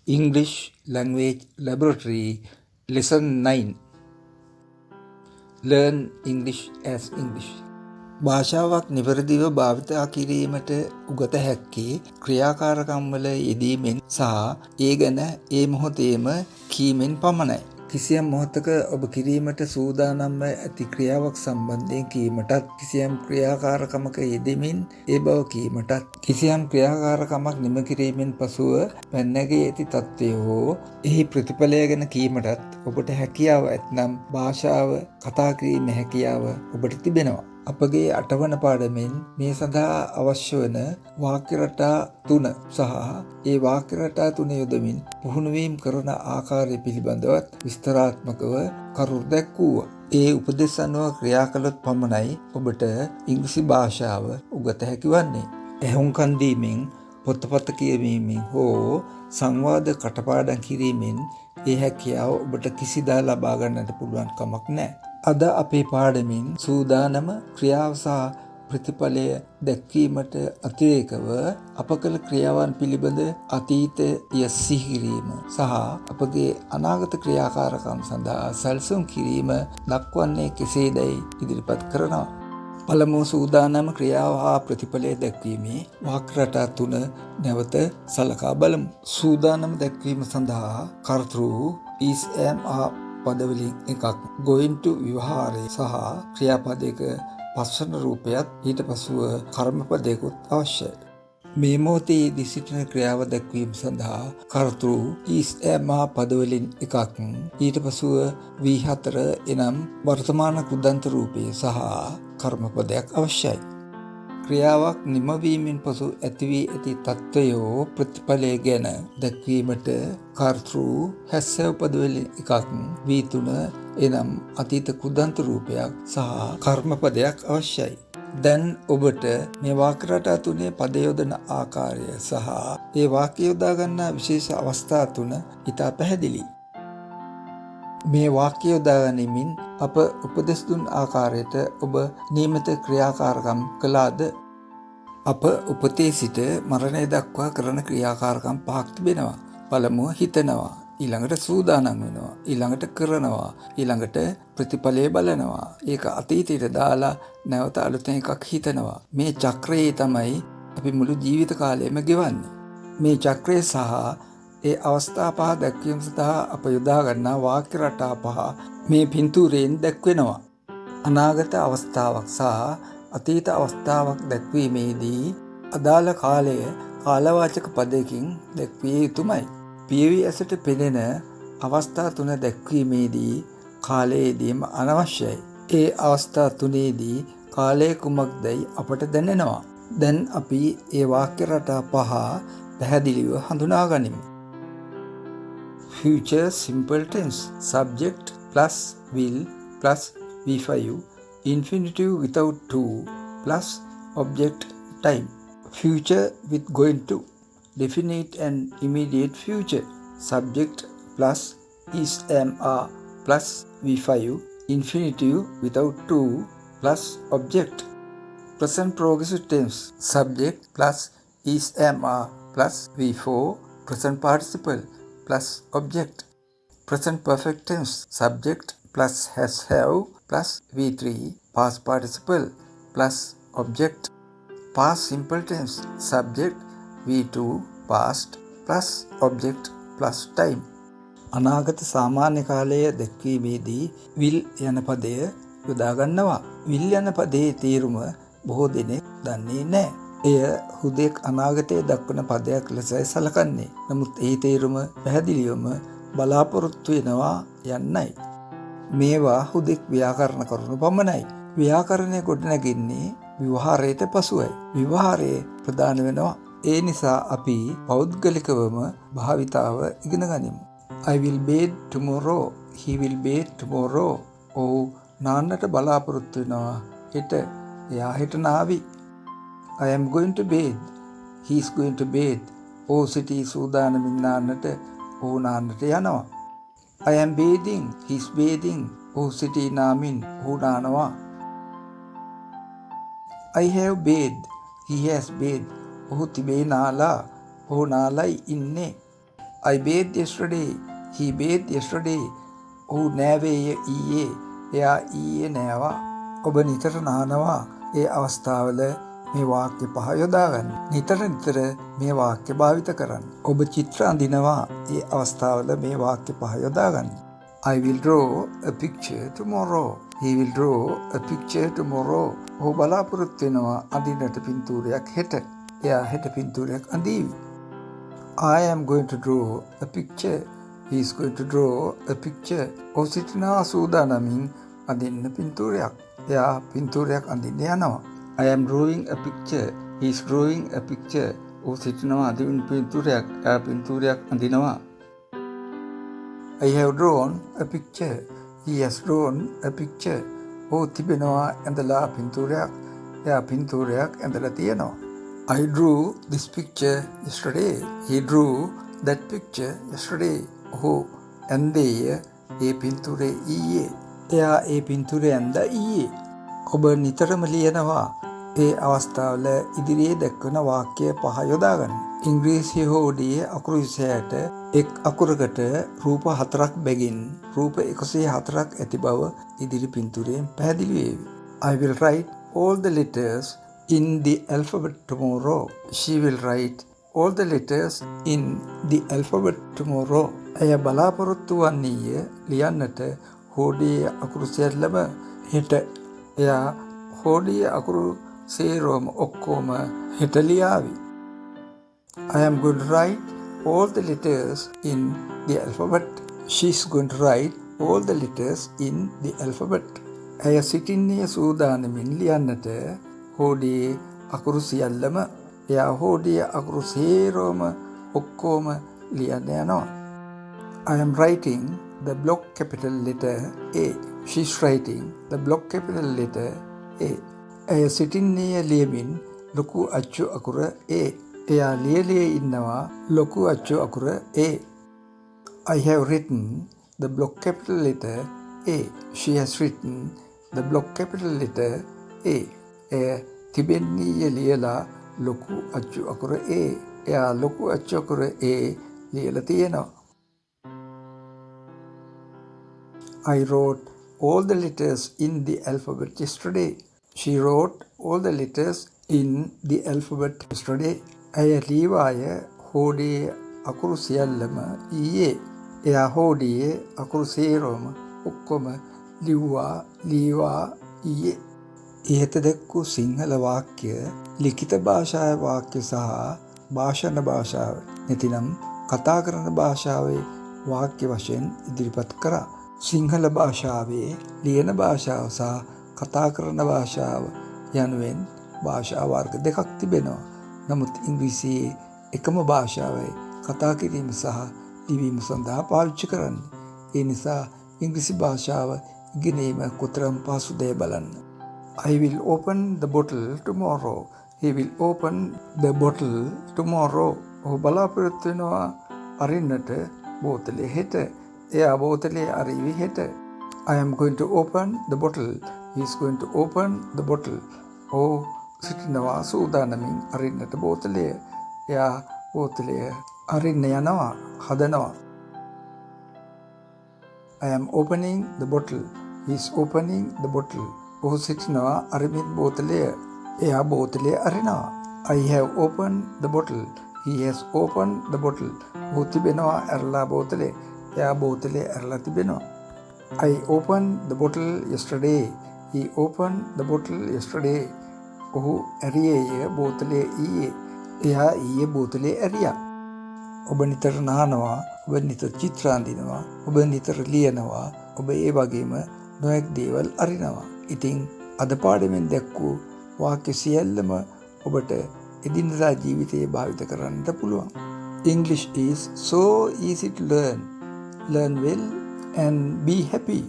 English Language Laboratory Lesson 9 Learn English as English. භාෂාවක් නිවැරදිව භාවිතා කිරීමට උගත හැක්කේ ක්‍රියාකාරකම් වල යෙදීමෙන් සහ ඒ ගැන ඒ මොහොතේම කීමෙන් පමණයි. කිසියම් මොහොතක ඔබ කිරීමට සූදානම්ව ඇති ක්‍රියාවක් සම්බන්ධයෙන් කීමටත්, කිසියම් ක්‍රියාකාරකමක යෙදෙමින් ඒ බව කීමටත්, කිසියම් ක්‍රියාකාරකමක් නිම කිරීමෙන් පසුව පැනනැගී ඇති තත්ත්වය හෝ එහි ප්‍රතිඵලය ගැන කීමටත් ඔබට හැකියාව ඇතනම් භාෂාව කතා කිරීමේ හැකියාව ඔබට තිබෙනවා. අපගේ 8 වන පාඩමෙන් මේ සඳහා අවශ්‍ය වන වාක්‍ය රටා 3 සහ ඒ වාක්‍ය රටා 3 යොදමින් පුහුණු වීම කරන ආකාරය පිළිබඳවත් විස්තරාත්මකව කරුණු දැක්වුවා. ඒ උපදෙස් අනුව ක්‍රියා කළොත් පමණයි ඔබට ඉංග්‍රීසි භාෂාව උගත හැකි වන්නේ. ඇහුම්කන් දීමෙන්, පොතපත කියවීමෙන් හෝ සංවාද කටපාඩම් කිරීමෙන් ඒ හැකියාව ඔබට කිසිදා ලබා ගන්නට පුළුවන් කමක් නැහැ. අද අපේ පාඩමින් සූදානම ක්‍රියාව සහ ප්‍රතිඵලය දැක්වීමට අතිරේකව අප කළ ක්‍රියාවන් පිළිබඳ අතීතය සිහි කිරීම සහ අපගේ අනාගත ක්‍රියාකාරකම් සඳහා සැලසුම් කිරීම දක්වන්නේ කෙසේදයි ඉදිරිපත් කරනවා. පළමුව සූදානම ක්‍රියාව හා ප්‍රතිඵලය දැක්වීමේ වාක්‍ය රටා 3 නැවත සලකා බලමු. සූදානම දැක්වීම සඳහා කර්තෘ is am are පදවලින් එකක් going to ව්‍යවහාරය සහ ක්‍රියාපදයක පස්වන රූපයත් ඊට පසුව කර්මපදයකුත් අවශ්‍යයි. මේ මොහොතේදී සිටින ක්‍රියාව දැක්වීම සඳහා කර්තෘ is am are පදවලින් එකක් ඊට පසුව V4 එනම් වර්තමාන කෘදන්ත රූපය සහ කර්මපදයක් අවශ්‍යයි. ක්‍රියාවක් නිමවීමෙන් පසු ඇති වී ඇති තත්ත්වයෝ ප්‍රතිඵලය ගැන දැක්වීමට කර්තෘ හැස්සව පදවලින් එකක් V3 එනම් අතීත කුදන්ත රූපයක් සහ කර්මපදයක් අවශ්‍යයි. දැන් ඔබට මේ වාක්‍ය රටා 3 පද යොදන ආකාරය සහ ඒ වාක්‍ය යොදා ගන්නා විශේෂ අවස්ථා 3 ඉතා පැහැදිලි. මේ වාක්‍ය යොදා ගැනීමෙන් අප උපදෙස් දුන් ආකාරයට ඔබ නියමිත ක්‍රියාකාරකම් කළාද? අප උපතේ සිට මරණය දක්වා කරන ක්‍රියාකාරකම් 5ක් තිබෙනවා. පළමුව හිතනවා, ඊළඟට සූදානම් වෙනවා, ඊළඟට කරනවා, ඊළඟට ප්‍රතිඵලය බලනවා. ඒක අතීතයට දාලා නැවත අලුතෙන් එකක් හිතනවා. මේ චක්‍රයේ තමයි අපි මුළු ජීවිත කාලයම ගෙවන්නේ. මේ චක්‍රය සහ ඒ අවස්ථා 5 දැක්වීම සඳහා අප යොදා ගන්නා වාක්‍ය රටා 5 මේ පින්තූරයෙන් දැක්වෙනවා. අනාගත අවස්ථාවක් සහ අතීත අවස්ථාවක් දැක්වීමේදී අදාළ කාලය කාලවාචක පදයකින් දැක්විය යුතුමයි. පියවි ඇසට පෙනෙන අවස්ථා 3 දැක්වීමේදී කාලයේදීම අනවශ්‍යයි. ඒ අවස්ථා 3ේදී කාලය කුමක්දයි අපට දැනෙනවා. දැන් අපි ඒ වාක්‍ය රටා 5 පැහැදිලිව හඳුනා ගනිමු. Future simple tense subject plus will plus V5 infinitive without to plus object time. Future with going to definite and immediate future subject plus is am are plus V5 infinitive without to plus object. Present progressive tense subject plus is am are plus V4 present participle plus object. Present perfect tense subject plus has have plus V3 past participle plus object. Past simple tense subject V2 past plus object plus time. අනාගත සාමාන්‍ය කාලය දැක්වීමේදී will යන පදය යොදා ගන්නවා. will යන පදයේ තේරුම බොහෝ දෙනෙක් දන්නේ නැහැ. එය හුදෙක් අනාගතයේ දක්වන පදයක් ලෙසයි සැලකන්නේ. නමුත් ඒ තේරුම පැහැදිලිවම බලාපොරොත්තු වෙනවා යන්නයි. මේවා හුදෙක් ව්‍යාකරණ කරුණු පමණයි. ව්‍යාකරණය ගොඩනැගෙන්නේ ව්‍යවහාරයට පසුවයි. ව්‍යවහාරයේ ප්‍රධාන වෙනවා. ඒ නිසා අපි පෞද්ගලිකවම භාවිතාව ඉගෙන ගනිමු. I will bathe tomorrow. He will bathe tomorrow. ඔහු නාන්නට බලාපොරොත්තු වෙනවා හෙට. එයා හෙට නාවි. I am going to bathe. He is going to bathe. ඔහු සිටී සූදානමින් නාන්නට. ඔහු නාන්නට යනවා. I am bathing. He is bathing. ඔහු සිටී නාමින්. ඔහු නානවා. I have bathed. He has bathed. ඔහු තිබේ නාලා. ඔහු නාලයි ඉන්නේ. I bathed yesterday. He bathed yesterday. ඔහු නෑවේ ඊයේ. එයා ඊයේ නෑවා. ඔබ නිතර නානවා. ඒ අවස්ථාවල මේ වාක්‍ය පහ යොදා ගන්න. නිතර නිතර මේ වාක්‍ය භාවිත කරන්න. ඔබ චිත්‍ර අඳිනවා. ඒ අවස්ථාවල මේ වාක්‍ය පහ යොදා ගන්න. I will draw a picture tomorrow. He will draw a picture tomorrow. ඔහු බලාපොරොත්තු වෙනවා අඳින්නට පින්තූරයක් හෙට. එයා හෙට පින්තූරයක් අඳීවි. I am going to draw a picture. He is going to draw a picture. ඔහු සිටිනවා සූදානමින් අඳින්න පින්තූරයක්. එයා පින්තූරයක් අඳින්න යනවා. I am drawing a picture. He is drawing a picture. ඔහු සිටිනවා අඳින්න පින්තූරයක්. එයා පින්තූරයක් අඳිනවා. I have drawn a picture. He has drawn a picture. ඔහු තිබෙනවා ඇඳලා පින්තූරයක්. එයා පින්තූරයක් ඇඳලා තියෙනවා. I drew this picture yesterday. He drew that picture yesterday. ඔහු ඇන්දේය ඒ පින්තූරේ ඊයේ. එයා ඒ පින්තූරේ ඇන්දා ඊයේ. ඔබ නිතරම ලියනවා. ඒ අවස්ථාවල ඉදිරියේ දක්වන වාක්‍ය පහ යොදා ගන්න. ඉංග්‍රීසි හෝඩියේ අකුරු 26ට එක් අකුරකට රූප 4ක් බැගින් රූප 104ක් ඇති බව ඉදිරි පින්තූරයෙන් පැහැදිලි වේවි. I will write all the letters in the alphabet tomorrow. She will write all the letters in the alphabet tomorrow. ඇය බලාපොරොත්තු වන්නේය ලියන්නට හෝඩියේ අකුරු සියල්ලම හෙට. එයා හෝඩියේ අකුරු සේරම ඔක්කොම හෙට ලියාවි. I am going to write all the letters in the alphabet. She is going to write all the letters in the alphabet. ඇය සිටින්නේ සූදානමින් ලියන්නට හෝඩියේ අකුරු සියල්ලම. එයා හෝඩියේ අකුරු සේරම ඔක්කොම ලියන්න යනවා. I am writing the block capital letter A. She is writing the block capital letter A. ඇය සිටින්නේ ලියමින් ලොකු අච්චු අකුර A. එයා ලියලියේ ඉන්නවා ලොකු අච්චු අකුර A. I have written the block capital letter A. She has written the block capital letter A. එය තිබෙන්නේ ලියලා ලොකු අච්චු අකුර A. එයා ලොකු අච්චු අකුර A ලියලා තියෙනවා. I wrote all the letters in the alphabet yesterday. She wrote all the letters in the alphabet yesterday. ඇය ලීවාය හෝඩියේ අකුරු සියල්ලම ඊයේ. එයා හෝඩියේ අකුරු සේරම ඔක්කොම ලීවා ඊයේ. ඉහත දැක්වූ සිංහල වාක්‍ය ලිඛිත භාෂාවේ වාක්‍ය සහ භාෂණ භාෂාව නැතිනම් කතා කරන භාෂාවේ වාක්‍ය වශයෙන් ඉදිරිපත් කරා. සිංහල භාෂාවේ ලියන භාෂාව සහ කතා කරන භාෂාව යනුවෙන් භාෂා වර්ග දෙකක් තිබෙනවා. නමුත් ඉංග්‍රීසියේ එකම භාෂාවයි කතා කිරීම සහ ලිවීම සඳහා පාවිච්චි කරන්නේ. ඒ නිසා ඉංග්‍රීසි භාෂාව ඉගෙනීම කොතරම් පහසුද බලන්න. I will open the bottle tomorrow. He will open the bottle tomorrow. ඔහු බලාපොරොත්තු වෙනවා අරින්නට බෝතලේ හෙට. එයා බෝතලේ අරීවි හෙට. I am going to open the bottle. He is going to open the bottle. ඔහු සිටිනවා සූදානමින් අරින්නට බෝතලය. එයා බෝතලය අරින්න යනවා හදනවා. I am opening the bottle. He is opening the bottle. ඔහු සිටිනවා අරිමින් බෝතලය. එයා බෝතලය අරිනවා. I have opened the bottle. He has opened the bottle. ඔහු තිබෙනවා ඇරලා බෝතලේ. එයා බෝතලේ ඇරලා තිබෙනවා. I opened the bottle yesterday. He opened the bottle yesterday. ඔහු ඇරියේය බෝතලේ ඊයේ. එයා ඊයේ බෝතලේ ඇරියා. ඔබ නිතර නහනවා. ඔබ නිතර චිත්‍ර අඳිනවා. ඔබ නිතර ලියනවා. ඔබ ඒ වගේම නොයෙක් දේවල් අරිනවා. ඉතින් අද පාඩමෙන් දැක්වූ වාක්‍ය සියල්ලම ඔබට එදිනදා ජීවිතයේ භාවිත කරන්නට පුළුවන්. English is so easy to learn. Learn well and be happy.